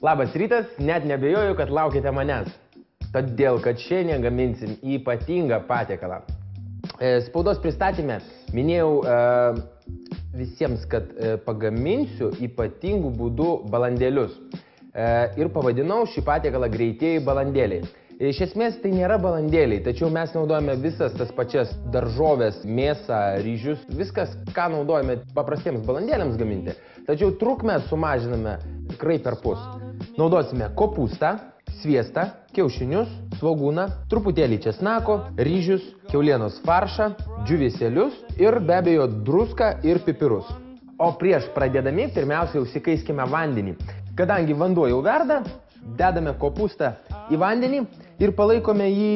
Labas rytas, net nebejoju, kad laukite manęs. Todėl, kad šiandien gaminsim ypatingą patiekalą. Spaudos pristatyme minėjau visiems, kad pagaminsiu ypatingų būdų balandėlius. Ir pavadinau šį patiekalą greitieji balandėliai. Iš esmės tai nėra balandėliai, tačiau mes naudojame visas tas pačias daržovės, mėsą, ryžius, viskas, ką naudojame paprastiems balandėliams gaminti. Tačiau trukmę sumažiname tikrai perpus. Naudosime kopūstą, sviestą, kiaušinius, svogūną, truputėlį česnako, ryžius, kiaulienos faršą, džiūvėsėlius ir be abejo druską ir pipirus. O prieš pradėdami pirmiausia užsikaiskime vandenį. Kadangi vanduo jau verda, dedame kopūstą į vandenį ir palaikome jį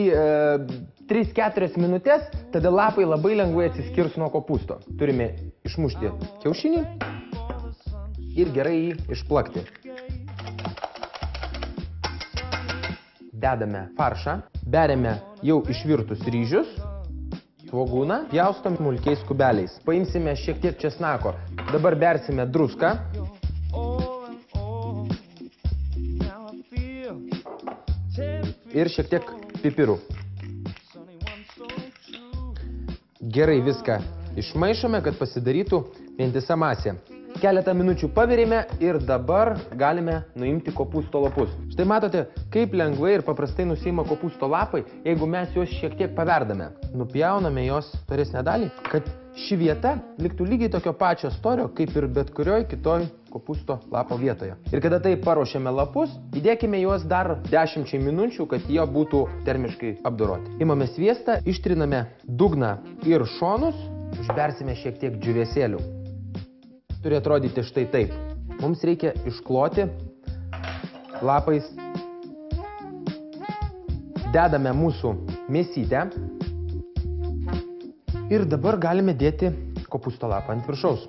3-4 minutės, tada lapai labai lengvai atsiskirs nuo kopūsto. Turime išmušti kiaušinį ir gerai jį išplakti. Dedame faršą, beriame jau išvirtus ryžius, svogūną, pjaustom smulkiais kubeliais. Paimsime šiek tiek česnako, dabar bersime druską. Ir šiek tiek pipirų. Gerai viską išmaišome, kad pasidarytų vientisa masė. Keletą minučių pavirėme ir dabar galime nuimti kopūsto lapus. Štai matote, kaip lengvai ir paprastai nusiima kopūsto lapai, jeigu mes juos šiek tiek paverdame. Nupjauname jos storesnę dalį, kad ši vieta liktų lygiai tokio pačio storio, kaip ir bet kurioj kitoj kopūsto lapo vietoje. Ir kada tai paruošėme lapus, įdėkime juos dar 10 minučių, kad jie būtų termiškai apdoroti. Imame sviestą, ištriname dugną ir šonus, užbersime šiek tiek džiūvėsėlių. Turi atrodyti štai taip. Mums reikia iškloti lapais. Dedame mūsų mėsytę. Ir dabar galime dėti kopūsto lapą ant viršaus.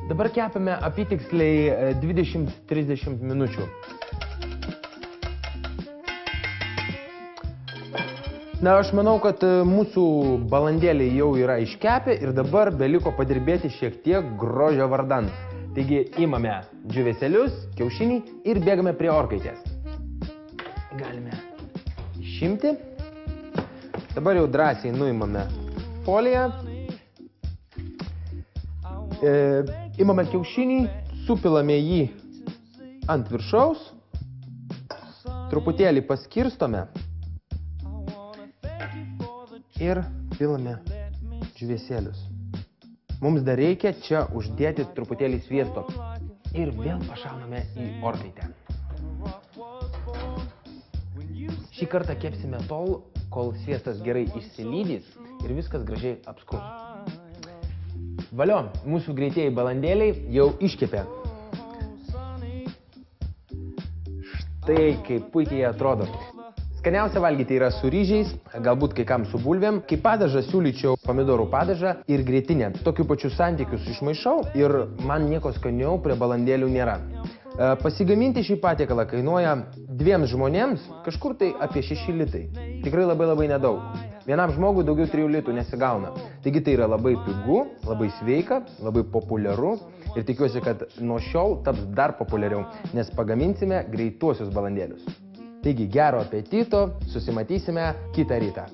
Dabar kepame apytiksliai 20-30 minučių. Na, aš manau, kad mūsų balandėliai jau yra iškepę ir dabar beliko padirbėti šiek tiek grožio vardan. Taigi imame džiūvėsėlius, kiaušinį ir bėgame prie orkaitės. Galime išimti. Dabar jau drąsiai nuimame foliją. Imame kiaušinį, supilame jį ant viršaus. Truputėlį paskirstome. Ir pilame džiūvėsėlius. Mums dar reikia čia uždėti truputėlį sviesto. Ir vėl pašauname į orkaitę. Šį kartą kepsime tol, kol sviestas gerai išsilydys ir viskas gražiai apskrus. Valio, mūsų greitieji balandėliai jau iškepė. Štai kaip puikiai atrodo. Skaniausia valgyti yra su ryžiais, galbūt kai kam su bulvėm. Kaip padažą siūlyčiau pomidorų padažą ir grietinę. Tokiu pačiu santykius išmaišau ir man nieko skaniau prie balandėlių nėra. Pasigaminti šį patiekalą kainuoja 2 žmonėms kažkur tai apie 6 litai. Tikrai labai nedaug. Vienam žmogui daugiau 3 litų nesigauna. Taigi tai yra labai pigu, labai sveika, labai populiaru ir tikiuosi, kad nuo šiol taps dar populiariau, nes pagaminsime greituosius balandėlius. Taigi gero apetito, susimatysime kitą rytą.